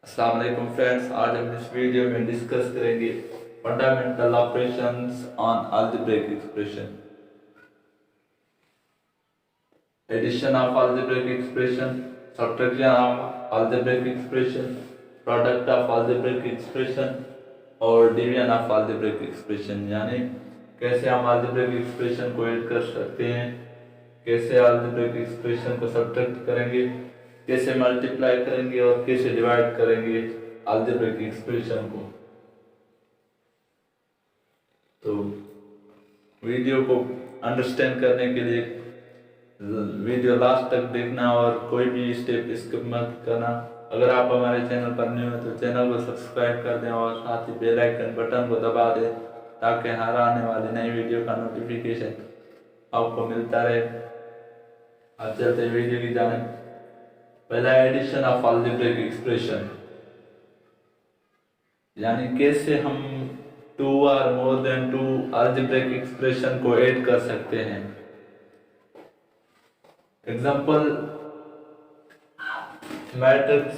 अस्सलाम वालेकुम फ्रेंड्स, आज हम इस वीडियो में डिस्कस करेंगे fundamental operations on algebraic expression, addition of algebraic expression, subtraction of algebraic expression, product of algebraic expression और डिवीजन ऑफ अलजेब्रिक एक्सप्रेशन। यानी कैसे हम अलजेब्रिक एक्सप्रेशन को ऐड कर सकते हैं, कैसे अलजेब्रिक एक्सप्रेशन को सब्ट्रैक्ट करेंगे, कैसे मल्टीप्लाई करेंगे और कैसे डिवाइड करेंगे अलजेब्रिक एक्सप्रेशन को। तो वीडियो को अंडरस्टैंड करने के लिए वीडियो लास्ट तक देखना और कोई भी स्टेप स्किप मत करना। अगर आप हमारे चैनल पर न्यू हैं तो चैनल को सब्सक्राइब कर दें और साथ ही बेल आइकन बटन को दबा दें ताकि हर आने वाली नई वीडियो का नोटिफिकेशन आपको मिलता रहे। अब चलते वीडियो की जानिब। पहला एडिशन ऑफ अलजेब्रिक एक्सप्रेशन, यानी कैसे हम टू और more than two algebraic expression को ऐड कर सकते हैं। एग्जांपल, मैट्रिक्स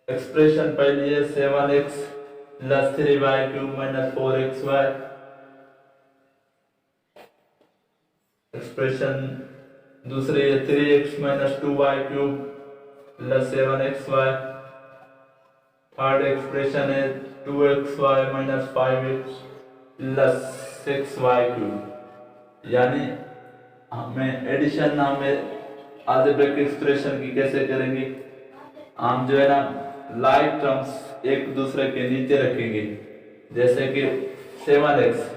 एक्सप्रेशन पहली है 7x plus 3y cube minus 4xy। Expression दूसरी है 3x minus 2y cube plus 7xy। Third expression है 2xy minus 5x plus 6y cube. यानी हमें एडिशन अलजेब्रिक एक्सप्रेशन की कैसे करेंगे, हम जो है ना लाइक टर्म्स एक दूसरे के नीचे रखेंगे। जैसे कि 7x,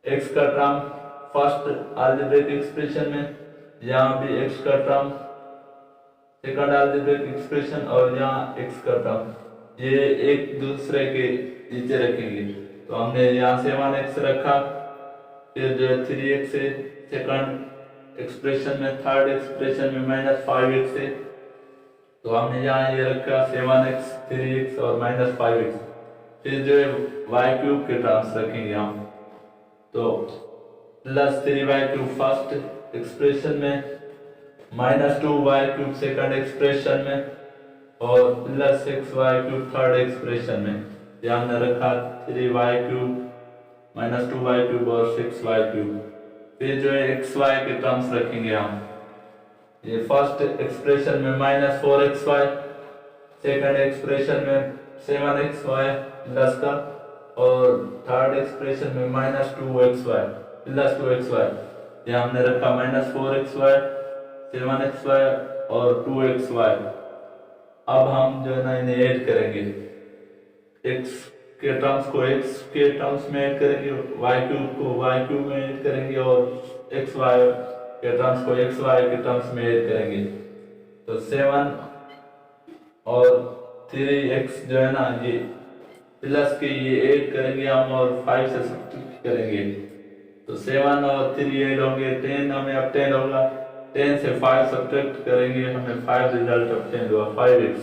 x का टर्म फर्स्ट अलजेब्रिक एक्सप्रेशन में, यहाँ भी x का टर्म सेकंड अलजेब्रिक एक्सप्रेशन और यहाँ x का टर्म, ये एक दूसरे के नीचे रखेंगे। तो हमने यहाँ 7x रखा, फिर जो 3x है सेकंड एक्सप्रेशन में, थर्ड एक्सप्रेशन में माइनस 5x है, तो हमने यहाँ ये रखा 7x 3x और माइनस 5x। फिर जो है y क्यूब के टर्म्स रखेंगे हम, तो plus 3y cube first expression में, minus 2y cube second expression में और plus 6y cube third expression में। यहाँ हमने रखा 3y cube minus 2y cube और 6y क्यूब। फिर जो है xy के टर्म्स रखेंगे हम, ये फर्स्ट एक्सप्रेशन में माइनस 4xy, सेकंड एक्सप्रेशन में 7xy प्लस का और थर्ड एक्सप्रेशन में माइनस 2xy प्लस 2xy। यहाँ हमने रखा माइनस 4xy 7xy और 2xy। अब हम जो है ना इन्हें ऐड करेंगे, x के टर्म्स को x के टर्म्स में ऐड करेंगे, y क्यूब को y क्यूब में ऐड करेंगे और xy के टर्म्स को xy के टर्म्स में ऐड करेंगे। तो 7 और 3x जो है ना ये प्लस के ये ऐड करेंगे हम और 5 से सब्ट्रैक्ट करेंगे, तो 7 और 3 ऐड होंगे, 10 हमें obtain होगा, 10 से 5 सब्ट्रैक्ट करेंगे, हमें 5 रिजल्ट obtain हुआ 5x।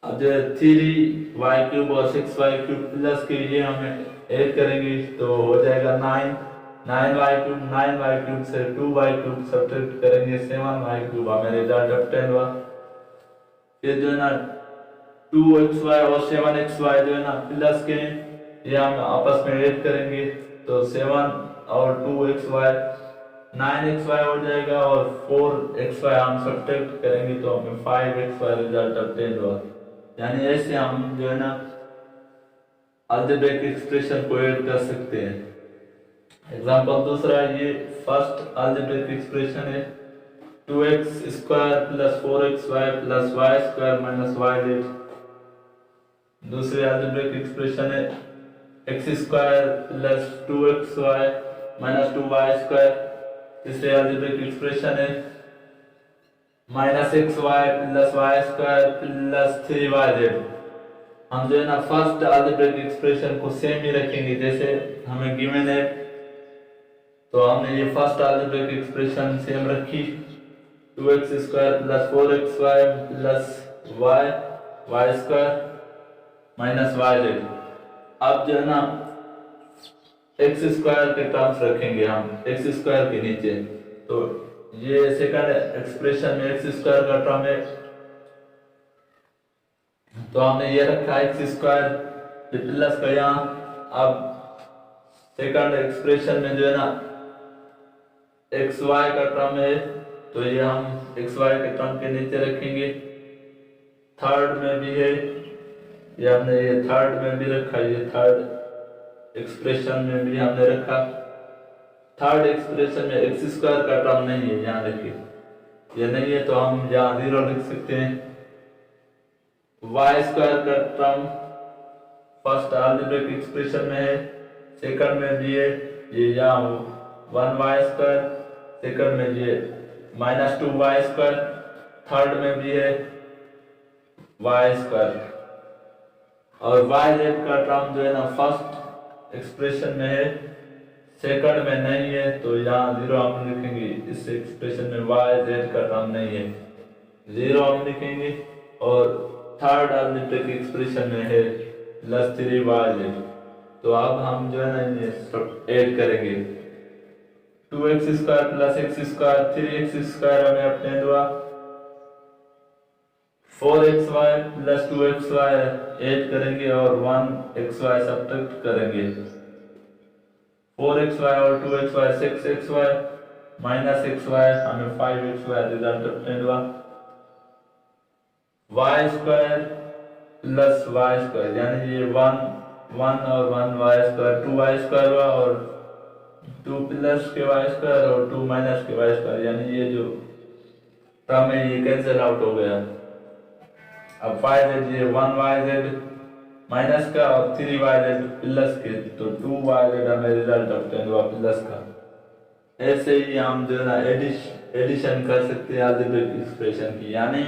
अब जो 3y क्यूब और 6y क्यूब प्लस के ये हमें ऐड करेंगे, तो हो जाएगा 9y क्यूब, 9y क्यूब से 2y क्यूब सब्ट्रैक्ट करेंगे 7y क्यूब, हमें रिजल्ट obtain हुआ। फिर जो है ना 2xy और 7xy जो है ना प्लस के, ये हम आपस में ऐड करेंगे, तो 7 और 2xy 9xy हो जाएगा और 4xy हम सब्ट्रैक्ट करेंगे तो हमें 5xy रिजल्ट obtain हुआ। यानी ऐसे हम जो है ना अलजेब्रिक एक्सप्रेशन को ऐड कर सकते हैं। एग्जांपल दूसरा, ये फर्स्ट अलजेब्रिक एक्सप्रेशन है 2x square plus 4xy plus y square minus yz। दूसरी अलजेब्रिक एक्सप्रेशन है x square plus 2xy minus 2y square. तीसरी अलजेब्रिक एक्सप्रेशन है minus xy plus y square plus 3yz। हम जो है ना फर्स्ट अलजेब्रिक एक्सप्रेशन को सेम ही रखेंगे जैसे हमें गिवन है, तो हमने ये फर्स्ट अलजेब्रिक एक्सप्रेशन सेम रखी, 2x square plus 4xy plus y square minus yz। अब जो है ना x स्क्वायर के टर्म्स रखेंगे हम x स्क्वायर के नीचे, तो ये सेकंड एक्सप्रेशन में एक्स स्क्वायर का टर्म है, तो हमने ये रखा एक्स स्क्वायर प्लस का यहाँ। अब सेकंड एक्सप्रेशन में जो है ना एक्स वाई का टर्म है, तो ये हम एक्स वाई के टर्म के नीचे रखेंगे। थर्ड में भी है, ये हमने ये थर्ड में भी रखा, ये थर्ड एक्सप्रेशन में भी हमने रखा। थर्ड एक्सप्रेशन में एक्स स्क्वायर का टर्म नहीं है, यहाँ देखिए ये नहीं है, तो हम यहाँ 0 लिख सकते हैं। वाई स्क्वायर का टर्म फर्स्ट अलजेब्रिक एक्सप्रेशन में है, सेकंड में भी है, ये यहाँ 1y स्क्वायर, सेकंड में ये -2y स्क्वायर, थर्ड में भी है y स्क्वायर। और yz का टर्म जो है ना फर्स्ट एक्सप्रेशन में है, सेकंड में नहीं है, तो यहाँ 0 हम लिखेंगे। इस एक्सप्रेशन में yz का टर्म नहीं है, 0 हम लिखेंगे। और थर्ड अलजेब्रिक एक्सप्रेशन में है +3yz, तो अब हम जो है ना ये सब ऐड करेंगे। 2x square plus x square 3x square हमें अपने हुआ, 4xy प्लस 2xy ऐड करेंगे और 1xy सब्ट्रैक्ट करेंगे। 4xy और 2xy 6xy माइनस xy हमें 5xy रिजल्ट अपने हुआ। y square plus y square यानी ये 1 और 1y स्क्वायर 2y स्क्वायर हुआ, और 2 प्लस के y स्क्वायर और 2 माइनस के y स्क्वायर, यानी ये जो टर्म है ये कैंसिल आउट हो गया। अब 5z ये 1yz माइनस का और 3yz प्लस के, तो 2yz हमें रिजल्ट ऑब्टेन हुआ प्लस का। ऐसे ही हम जो है ना एडिशन कर सकते हैं अलजेब्रिक एक्सप्रेशन की, यानी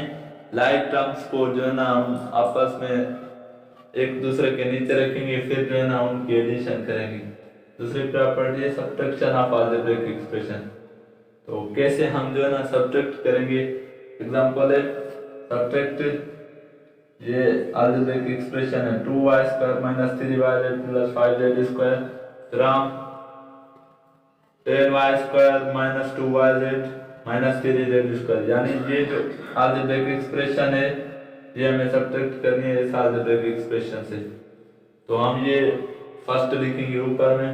लाइक टर्म्स को जो है ना हम आपस में एक दूसरे के नीचे रखेंगे, फिर जो है ना उनकी एडिशन करेंगे। दूसरी प्रॉपर्टी है सब्ट्रैक्शन ऑफ अलजेब्रिक एक्सप्रेशन। तो कैसे हम जो है ना सब्ट्रैक्ट करेंगे, एग्जांपल है सब्ट्रैक्ट, ये अलजेब्रिक एक्सप्रेशन है 2y square minus 3yz plus 5z square, फिर हम 10y square minus 2yz minus 3z square, यानी ये जो अलजेब्रिक एक्सप्रेशन है ये हमें सब्ट्रैक्ट करनी है इस अलजेब्रिक एक्सप्रेशन से। तो हम ये फर्स्ट लिखेंगे ऊपर में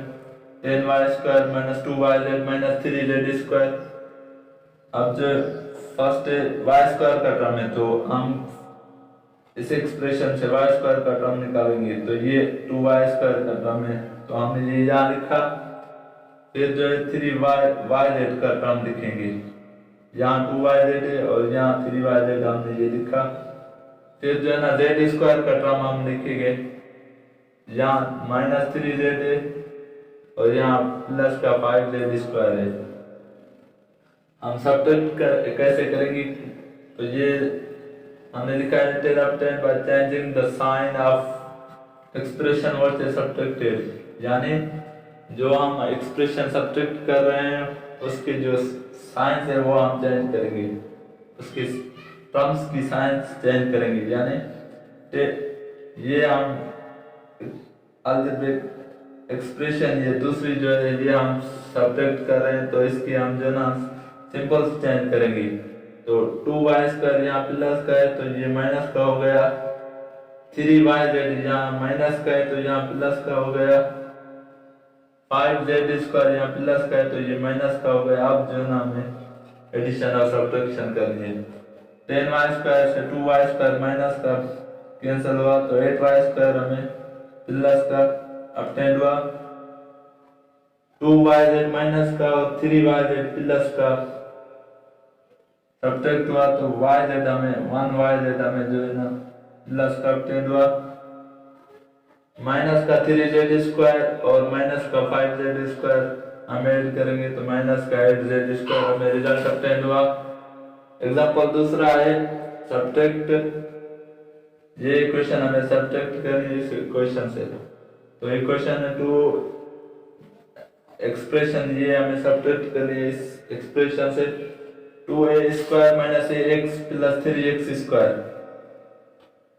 10y square minus 2yz minus 3z square. अब जो फर्स्ट y स्क्वायर का टर्म है, तो हम इस एक्सप्रेशन से y स्क्वायर का टर्म निकालेंगे, तो ये 2y स्क्वायर का टर्म है, तो हमने ये यहाँ लिखा। फिर जो है 3yz का टर्म लिखेंगे, यहाँ 2yz है और यहाँ 3yz हमने ये लिखा। फिर जो है ना z स्क्वायर का टर्म हम लिखेंगे, यहाँ -3z है और यहाँ प्लस का 5z स्क्वायर है। हम सब्ट्रैक्ट कैसे करेंगे, तो ये हमने लिखा है integrate obtain by changing the sign of expression what is subtracted, यानी जो हम एक्सप्रेशन सब्ट्रैक्ट कर रहे हैं उसके जो साइंस है वो हम चेंज करेंगे, उसके टर्म्स की साइंस चेंज करेंगे। यानी ये हम अलजेब्रिक एक्सप्रेशन ये दूसरी जो है ये हम सब्ट्रैक्ट कर रहे हैं, तो इसकी हम जो ना सिंपल्स चेंज करेंगे। तो 2y स्क्वायर यहाँ प्लस का है तो ये माइनस का हो गया, 3yz यहाँ माइनस का है तो यहाँ प्लस का हो गया, 5z स्क्वायर यहाँ प्लस का है तो ये माइनस का हो गया। अब जो है ना हमें एडिशन और सब्ट्रैक्शन करनी है। 10y स्क्वायर से 2y स्क्वायर माइनस का कैंसिल हुआ, तो 8y स्क्वायर हमें प्लस का ऑब्टेन हुआ, 2yz माइनस का और 3yz प्लस का सब्ट्रैक्ट हुआ, तो yz हमें 1yz हमें जो है ना प्लस का ऑब्टेन हुआ, माइनस का 3z स्क्वायर और माइनस का 5z स्क्वायर हम ऐड करेंगे, तो माइनस का 8z स्क्वायर हमें रिजल्ट ऑब्टेन हुआ। एग्जांपल दूसरा है सब्ट्रैक्ट, ये इक्वेशन हमें सब्ट्रैक्ट करनी है इस इक्वेशन से, तो इक्वेशन है 2 एक्सप्रेशन ये हमें सब्ट्रैक्ट करनी है इस एक्सप्रेशन से, 2a square minus ax plus 3x square,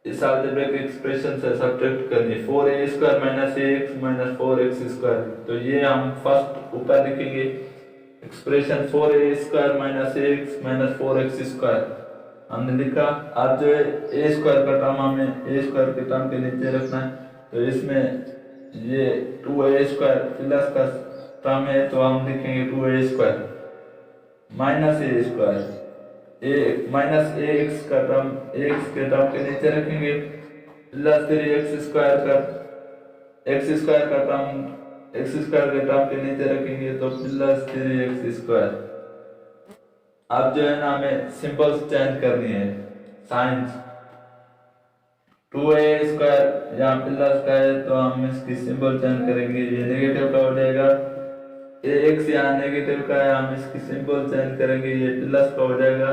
इस अलजेब्रिक एक्सप्रेशन से सब्ट्रैक्ट करनी है 4a square minus ax minus 4x square. तो ये हम फर्स्ट ऊपर लिखेंगे expression 4a² minus ax minus 4x² हमने लिखा। अब जो है a² का टर्म हमें a² के टर्म के नीचे रखना है, तो इसमें ये 2a² प्लस का टर्म है तो हम लिखेंगे 2a² माइनस a² ए माइनस ax का टर्म ax के टर्म के नीचे रखेंगे, प्लस 3x² का x² का टर्म x² के टर्म के नीचे रखेंगे तो प्लस 3x²। अब जो है ना हमें सिंबल्स चेंज करनी है, साइंस 2a² यहाँ प्लस का है तो हम इसकी सिंबल चेंज करेंगे, ये नेगेटिव का हो जाएगा। ax यहाँ नेगेटिव का है, हम इसकी सिंबल चेंज करेंगे, ये प्लस का हो जाएगा।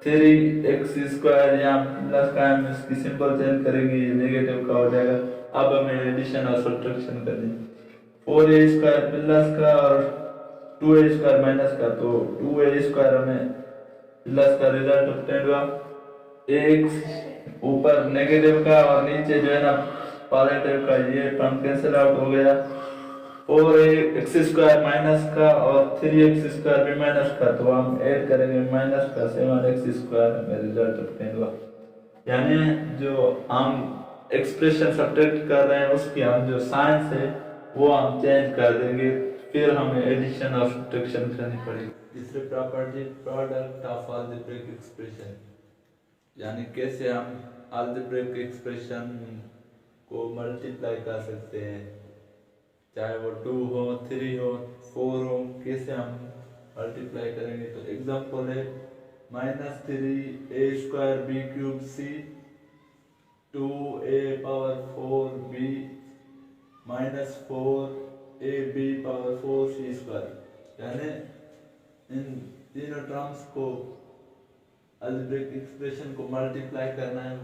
3x² यहाँ प्लस का है, हम इसकी सिंबल चेंज करेंगे, ये नेगेटिव का हो जाएगा। अब हमें एडिशन और सब्ट्रैक्शन करनी है, 4a² प्लस का और 2a² माइनस का, तो 2a² हमें प्लस का रिजल्ट ऑब्टेन हुआ। x ऊपर नेगेटिव का और नीचे जो है ना पॉजिटिव का, ये टर्म कैंसिल आउट हो गया। 4x² माइनस का और 3x² भी माइनस का, तो हम ऐड करेंगे माइनस का 7x² में रिजल्ट ऑब्टेन हुआ। यानी जो हम एक्सप्रेशन सब्ट्रैक्ट कर रहे हैं उसकी हम जो साइंस है वो हम चेंज कर देंगे, फिर हमें एडिशन और सब्ट्रैक्शन करनी पड़ेगी। तीसरी property product of algebraic expression, यानी कैसे हम अलजेब्रिक एक्सप्रेशन को मल्टीप्लाई कर सकते हैं, चाहे वो 2 हो 3 हो 4 हो, कैसे हम मल्टीप्लाई करेंगे। तो एग्जांपल है -3a² b³ c 2a⁴b minus 4ab⁴c², यानी इन तीनों टर्म्स को अलजेब्रिक एक्सप्रेशन को मल्टीप्लाई करना है,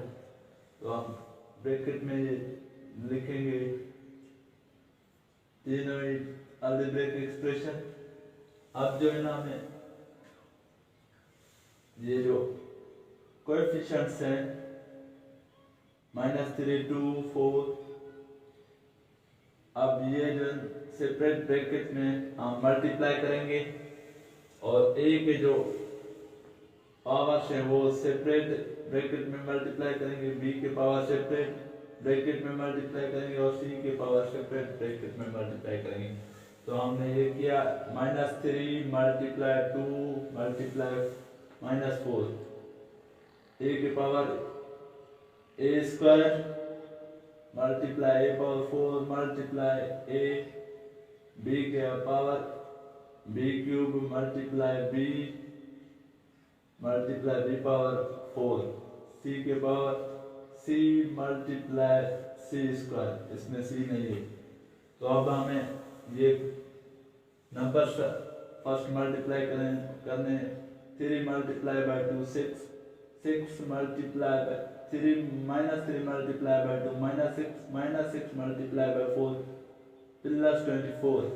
तो हम ब्रैकेट में ये लिखेंगे तीनों ही अलजेब्रिक एक्सप्रेशन। अब जो है ना हमें ये जो कोएफिशिएंट्स हैं -3 2 4, अब ये जो सेपरेट ब्रैकेट में हम मल्टीप्लाई करेंगे और a के जो पावर्स है वो सेपरेट ब्रैकेट में मल्टीप्लाई करेंगे, b के पावर सेपरेट ब्रैकेट में मल्टीप्लाई करेंगे और c के पावर सेपरेट ब्रैकेट में मल्टीप्लाई करेंगे। तो हमने ये किया -3 मल्टीप्लाई 2 मल्टीप्लाई -4, a के power a² multiply a⁴ multiply a, b के power b³ multiply b multiply b⁴, c के पावर c मल्टीप्लाई c², इसमें c नहीं है। तो अब हमें ये नंबर फर्स्ट मल्टीप्लाई करने 3 multiply by 2 6, 6 multiply by 3 -3 multiply by 2 -6 multiply by 4 plus 24।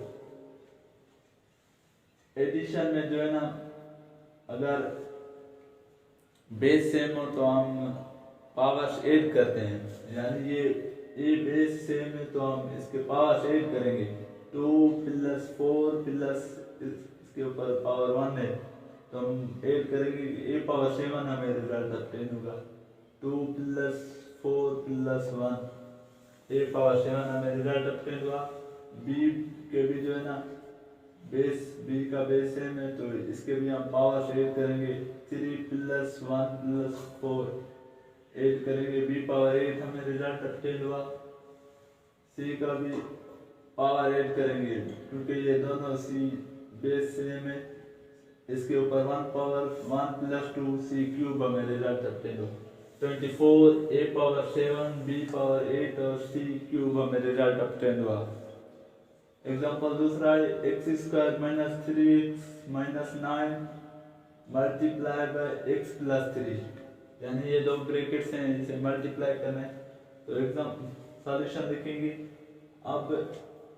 Addition में जो है ना अगर बेस सेम हो तो हम पावर्स ऐड करते हैं, यानी ये बेस सेम है तो हम इसके पावर्स ऐड करेंगे, 2 + 4 प्लस इसके ऊपर पावर 1 है तो हम ऐड करेंगे, a⁴ हमें रिजल्ट ऑब्टेन होगा। 2 + 4 + 1 a⁴ हमें रिजल्ट ऑब्टेन हुआ। b के भी जो है ना बेस b का बेस सेम है तो इसके भी हम पावर ऐड करेंगे, 3 + 1 + 4 ऐड करेंगे, b⁴ हमें रिजल्ट ऑब्टेन हुआ। c का भी पावर ऐड करेंगे क्योंकि ये दोनों c बेस सेम है, इसके ऊपर 1 पावर 1 + 2 c³ हमें रिजल्ट ऑब्टेन हुआ। 24 a⁴ b⁴ और c³ हमें रिजल्ट ऑब्टेन हुआ। एग्जांपल दूसरा है x² - 3x - 9 multiply by x + 3, यानी ये दो ब्रैकेट्स हैं इसे मल्टीप्लाई करना है, तो एग्जांपल सॉल्यूशन लिखेंगे। अब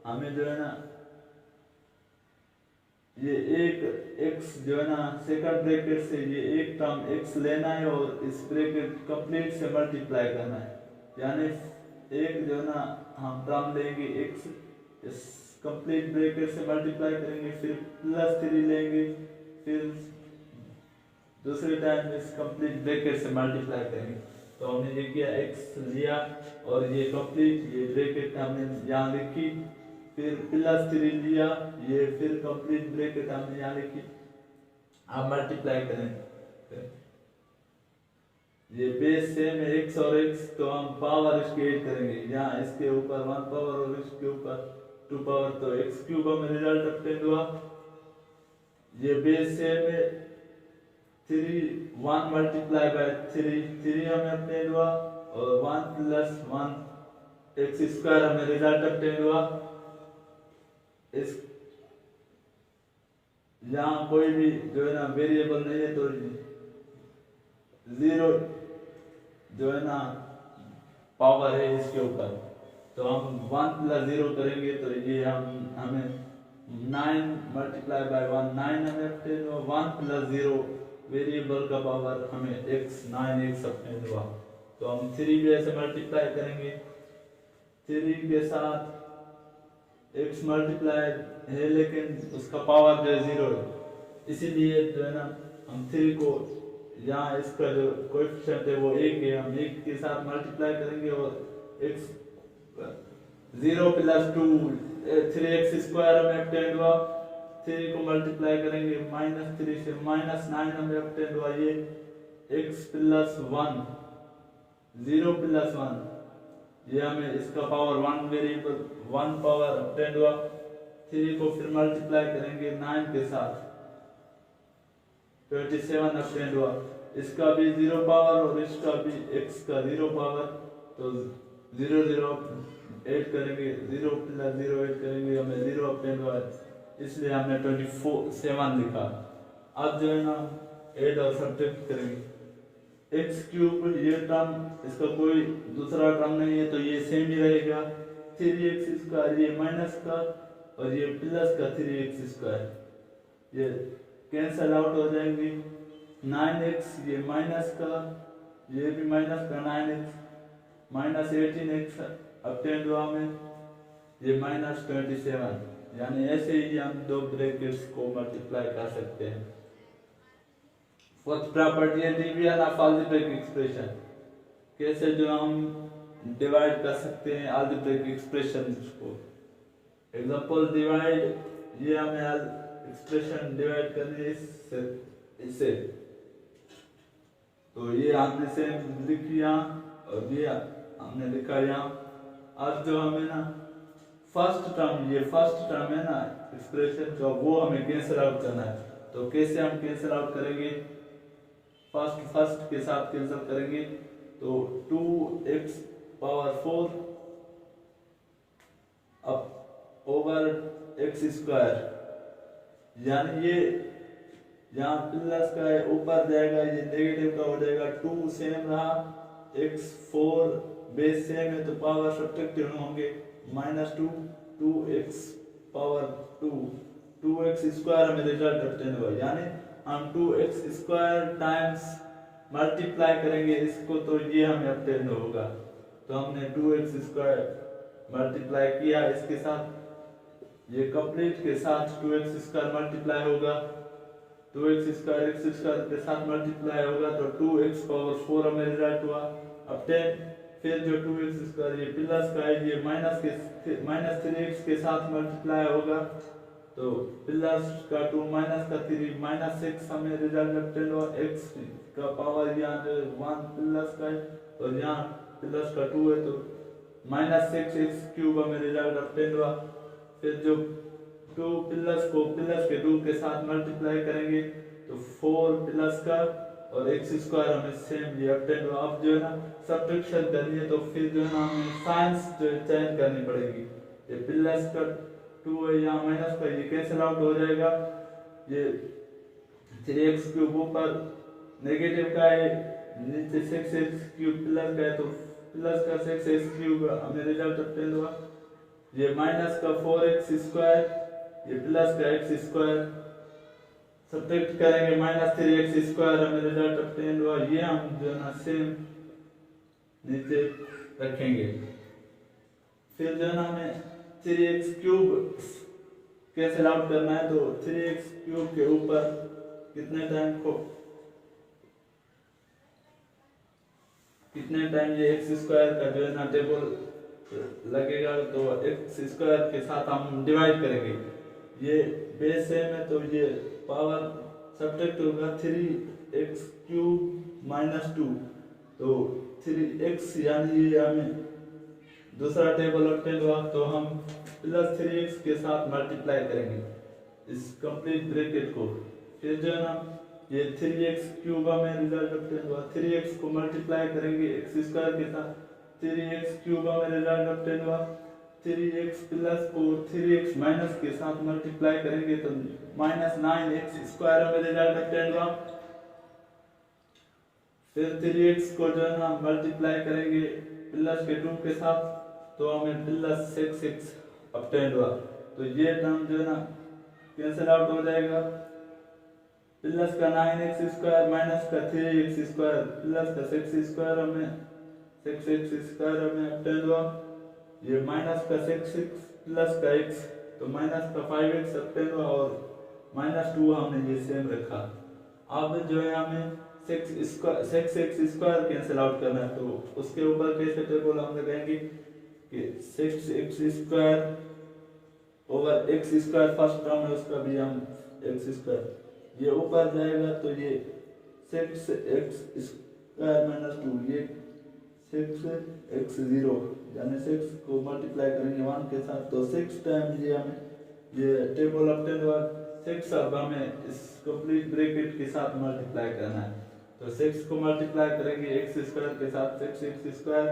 हमें जो है ना ये एक x जो है ना सेकंड ब्रैकेट से ये एक टर्म x लेना है और इस ब्रैकेट कंप्लीट से मल्टीप्लाई करना है, यानी एक जो है ना हम टर्म लेंगे x, इस कंप्लीट ब्रैकेट से मल्टीप्लाई करेंगे, फिर +3 लेंगे, फिर दूसरे टाइम इस कंप्लीट ब्रैकेट से मल्टीप्लाई करेंगे। तो हमने ये किया, x लिया और ये कंप्लीट ये ब्रैकेट हमने यहाँ लिखी, फिर +3 लिया, ये फिर कंप्लीट ब्रैकेट हमने यहाँ लिखी। अब मल्टीप्लाई करें, ये बेस सेम है x और x, तो हम पावर इसके ऐड करेंगे, यहाँ इसके ऊपर 1 पावर और इसके ऊपर 2 पावर, तो x³ हमें रिजल्ट ऑब्टेन हुआ। ये बेस सेम है 1 मल्टीप्लाई बाय 3 हमें ऑब्टेन हुआ, और 1 + 1 x² हमें रिजल्ट ऑब्टेन हुआ। इस यहाँ कोई भी जो है ना वेरिएबल नहीं है, तो 0 जो है ना पावर है इसके ऊपर, तो हम 1 + 0 करेंगे, तो ये हमें 9 मल्टीप्लाई बाय 1 9 हमें ऑब्टेन हुआ। 1 + 0 वेरिएबल का पावर हमें x 9x ऑब्टेन हुआ। तो हम 3 भी ऐसे मल्टीप्लाई करेंगे, 3 के साथ x मल्टीप्लाई है लेकिन उसका पावर जो है 0 है, इसीलिए जो है ना हम 3 को यहाँ इसका जो कोएफिशिएंट है वो 1 है, हम 1 के साथ मल्टीप्लाई करेंगे, और x 0 + 2 3x² हमें ऑब्टेन हुआ। 3 को मल्टीप्लाई करेंगे, -3 से -9 हमें ऑब्टेन हुआ। ये x + 1 0 + 1, ये हमें इसका पावर 1 वेरिएबल 1 पावर ऑब्टेन हुआ। 3 को फिर मल्टीप्लाई करेंगे 9 के साथ, 27 ऑब्टेन हुआ। इसका भी 0 पावर और इसका भी x का 0 पावर, तो 0 0 ऐड करेंगे, 0 + 0 ऐड करेंगे, हमें 0 ऑब्टेन हुआ, इसलिए हमने 27 लिखा। अब जो है ना ऐड और सब्ट्रैक्ट करेंगे, x³ ये टर्म इसका कोई दूसरा टर्म नहीं है, तो ये सेम ही रहेगा। 3x² ये माइनस का और ये प्लस का 3x², ये कैंसल आउट हो जाएंगे। 9x ये माइनस का, ये भी माइनस का 9x, -18x ऑब्टेन हुआ हमें, ये -27, यानी ऐसे ही हम दो ब्रैकेट्स को मल्टीप्लाई कर सकते हैं। फर्स्ट प्रॉपर्टी है डिवीजन ऑफ अलजेब्रिक एक्सप्रेशन, कैसे जो हम डिवाइड कर सकते हैं अलजेब्रिक एक्सप्रेशन को। एग्जांपल डिवाइड, ये हमें एक्सप्रेशन डिवाइड करनी है इससे, तो ये हमने से लिख यहाँ और ये हमने लिखा यहाँ। अब जो हमें ना फर्स्ट टर्म, ये फर्स्ट टर्म है ना एक्सप्रेशन का, वो हमें कैंसिल आउट करना है। तो कैसे हम कैंसिल आउट करेंगे, फर्स्ट के साथ कैंसिल करेंगे, तो 2x⁴ अब ओवर x², यानी ये यहाँ प्लस का है ऊपर जाएगा, ये नेगेटिव का हो जाएगा। 2 सेम रहा, x4 बेस सेम है तो पावर सब्ट्रैक्टिव होंगे, -2 2x⁴ 2x² हमें रिजल्ट ऑब्टेन हुआ, यानी हम 2x² टाइम्स मल्टीप्लाई करेंगे इसको, तो ये हमें ऑब्टेन होगा। तो हमने 2x² मल्टीप्लाई किया इसके साथ, ये कंप्लीट के साथ 2x² मल्टीप्लाई होगा, 2x² x² के साथ मल्टीप्लाई होगा, तो 2x⁴ हमें रिजल्ट हुआ ऑब्टेन। फिर जो 2x² ये प्लस का है, ये -3x के साथ मल्टीप्लाई होगा, तो प्लस का 2 माइनस का 3 -6 हमें रिजल्ट ऑब्टेन हुआ। x का पावर यहाँ 1 प्लस का है और यहाँ प्लस का 2 है, तो -6x³ हमें रिजल्ट ऑब्टेन हुआ। फिर जो 2 प्लस को प्लस के 2 के साथ मल्टीप्लाई करेंगे, तो 4 प्लस का और x² हमें सेम ये ऑब्टेन हुआ। अब जो है ना सब्ट्रैक्शन करनी है, तो फिर जो है ना हमें साइंस जो चेंज करनी पड़ेगी। ये प्लस का 2 है, यहाँ माइनस का ये कैंसिल आउट हो जाएगा, ये 3x³ ऊपर नेगेटिव का है, नीचे 6x³ प्लस का है, तो प्लस का 6x³ हमें रिजल्ट ऑब्टेन हुआ। ये माइनस का 4x², ये प्लस का x², सब्ट्रैक्ट करेंगे -3x² हमें रिजल्ट ऑब्टेन हुआ। ये हम जो है ना सेम नीचे रखेंगे। फिर जो है ना हमें 3x³ कैंसिल आउट करना है, तो 3x³ के ऊपर कितने टाइम ये x² का जो है ना टेबल लगेगा, तो x² के साथ हम डिवाइड करेंगे। ये बेस सेम है तो ये पावर सब्ट्रैक्ट होगा 3x³ - 2, तो 3x यानी ये हमें दूसरा टेबल ऑब्टेन हुआ, तो हम प्लस 3x के साथ मल्टीप्लाई करेंगे इस कंप्लीट ब्रैकेट को। फिर जो है ना ये 3x³ में रिजल्ट ऑब्टेन हुआ, 3x को मल्टीप्लाई करेंगे x² के साथ, 3x³ में रिजल्ट ऑब्टेन हुआ। 3x प्लस को 3x माइनस के साथ मल्टीप्लाई करेंगे तो -9x² में रिजल्ट ऑब्टेन हुआ। फिर 3x को जो है ना मल्टीप्लाई करेंगे प्लस के 2 के साथ, तो हमें प्लस 6x ऑब्टेन हुआ। तो ये टर्म जो है ना कैंसिल आउट हो जाएगा। प्लस का 9x² माइनस का 3x² प्लस का 6x² हमें ऑब्टेन हुआ। ये माइनस का 6x प्लस का x, तो माइनस का 5x ऑब्टेन हुआ, और -2 हमने ये सेम रखा। अब जो है हमें 6x² कैंसिल आउट करना है, तो उसके ऊपर कैसे टेबल हम लगाएंगे कि 6x² over x² first term है उसका भी हम x², ये ऊपर जाएगा तो ये 6x² - 2, ये 6x0 यानी 6 को मल्टीप्लाई करेंगे 1 के साथ, तो 6 टाइम ये हमें ये टेबल ऑब्टेन हुआ। 6 अब हमें इस कंप्लीट ब्रैकेट के साथ मल्टीप्लाई करना है, तो 6 को मल्टीप्लाई करेंगे x² के साथ 6x²,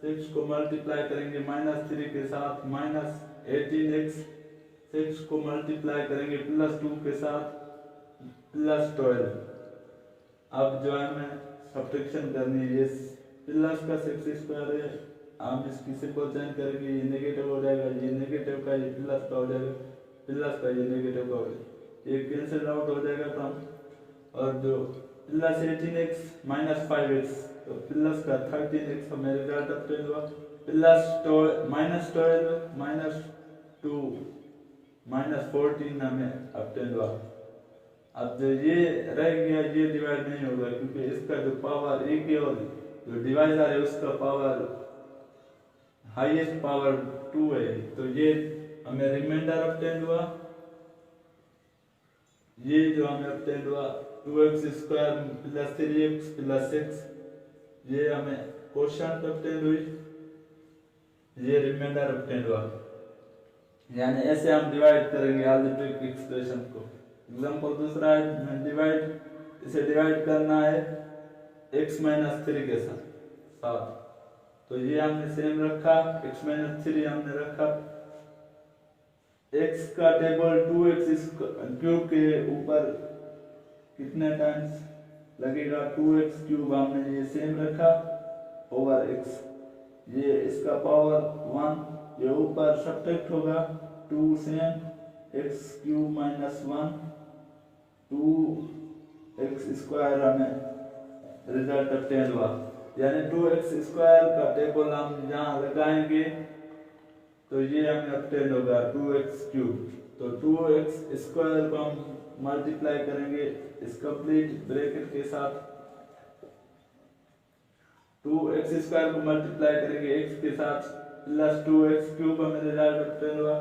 6 को मल्टीप्लाई करेंगे -3 के साथ -18x, 6 को मल्टीप्लाई करेंगे +2 के साथ +12। अब जो है हमें सब्ट्रैक्शन करनी है, ये प्लस का 6² है, हम इसकी सिंबल चेंज करेंगे, ये नेगेटिव हो जाएगा, ये नेगेटिव का ये प्लस का हो जाएगा, प्लस का ये नेगेटिव का हो जाएगा, ये कैंसिल आउट हो जाएगा टर्म। और जो प्लस 18x - 5x, तो प्लस का 13x हमें रिजल्ट ऑब्टेन हुआ, प्लस -12 -2 -14 हमें ऑब्टेन हुआ। अब जो ये रह गया ये डिवाइड नहीं होगा, क्योंकि इसका जो पावर एक है और जो डिवाइजर है उसका पावर हाईएस्ट पावर 2 है, तो ये हमें रिमाइंडर ऑब्टेन हुआ। ये जो हमें ऑब्टेन हुआ 2x² + 3x + 6, ये हमें क्वोशिएंट ऑब्टेन हुई, ये रिमाइंडर ऑब्टेन हुआ। यानी ऐसे हम डिवाइड करेंगे अलजेब्रिक एक्सप्रेशन को। एग्जांपल दूसरा है, इसे डिवाइड करना है x - 3 के साथ, तो ये हमने सेम रखा, x - 3 हमने रखा। x का टेबल 2x³ के ऊपर कितने टाइम्स लगेगा, 2x³ हमने ये सेम रखा ओवर x, ये इसका पावर 1, ये ऊपर सब्ट्रैक्ट होगा 2 सेम x³ - 1 2x² हमें रिजल्ट ऑब्टेन हुआ। यानी 2x² का टेबल हम यहाँ लगाएंगे तो ये हमें ऑब्टेन होगा 2x³, तो 2x² को हम मल्टीप्लाई करेंगे इस कंप्लीट ब्रैकेट के साथ, 2x² को मल्टीप्लाई करेंगे x के साथ प्लस 2x³ हमें रिजल्ट ऑब्टेन हुआ,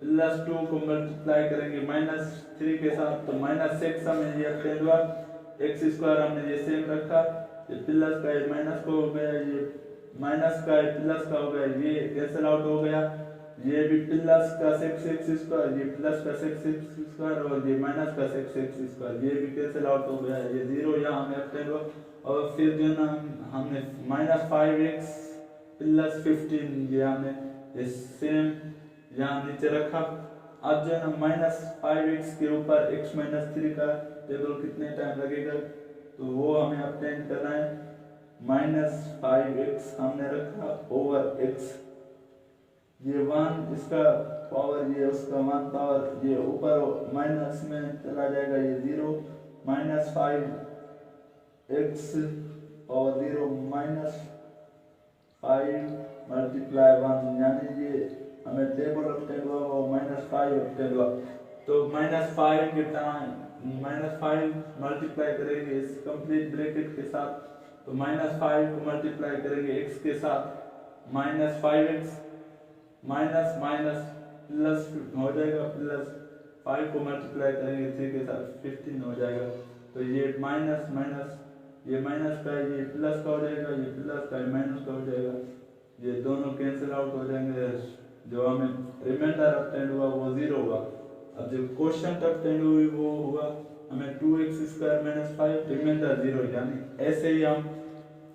+2 को मल्टीप्लाई करेंगे -3 के साथ, तो -6 हमें ये ऑब्टेन हुआ। x² हमने ये सेम रखा, ये प्लस का ये माइनस का हो गया, ये माइनस का ये प्लस का हो गया, ये कैंसिल आउट हो गया, ये भी प्लस का 6x², ये प्लस का 6x² और ये माइनस का 6x², ये भी कैंसिल आउट हो गया, ये 0 यहाँ हमें ऑब्टेन हुआ। और फिर जो ना हमने -5x + 15 ये हमने ये सेम यहाँ नीचे रखा। अब जो है ना -5x के ऊपर x - 3 का टेबल कितने टाइम लगेगा, तो वो हमें ऑब्टेन करना है। -5x हमने रखा ओवर x, ये 1 इसका पावर, ये उसका 1 पावर, ये ऊपर माइनस में चला जाएगा, ये 0 -5x पावर 0 -5 × 1, यानी ये हमें टेबल ऑब्टेन हुआ वो -5 ऑब्टेन हुआ। तो -5 के टाइम -5 मल्टीप्लाई करेंगे इस कंप्लीट ब्रैकेट के साथ, तो -5 को मल्टीप्लाई करेंगे x के साथ, -5x माइनस माइनस प्लस हो जाएगा, प्लस 5 को मल्टीप्लाई करेंगे 3 के साथ 15 हो जाएगा। तो ये माइनस माइनस ये माइनस का ये प्लस का हो जाएगा, ये प्लस का ये माइनस का हो जाएगा, ये दोनों कैंसिल आउट हो जाएंगे। जो हमें रिमाइंडर ऑब्टेन हुआ वो 0 हुआ। अब जो क्वोशिएंट ऑब्टेन हुई वो हुआ हमें 2x² - 5 रिमाइंडर 0, यानी ऐसे ही हम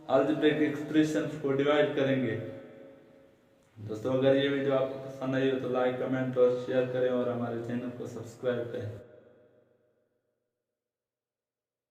अलजेब्रिक एक्सप्रेशंस को डिवाइड करेंगे। दोस्तों अगर ये वीडियो आपको पसंद आई हो तो लाइक, कमेंट और शेयर करें और हमारे चैनल को सब्सक्राइब करें।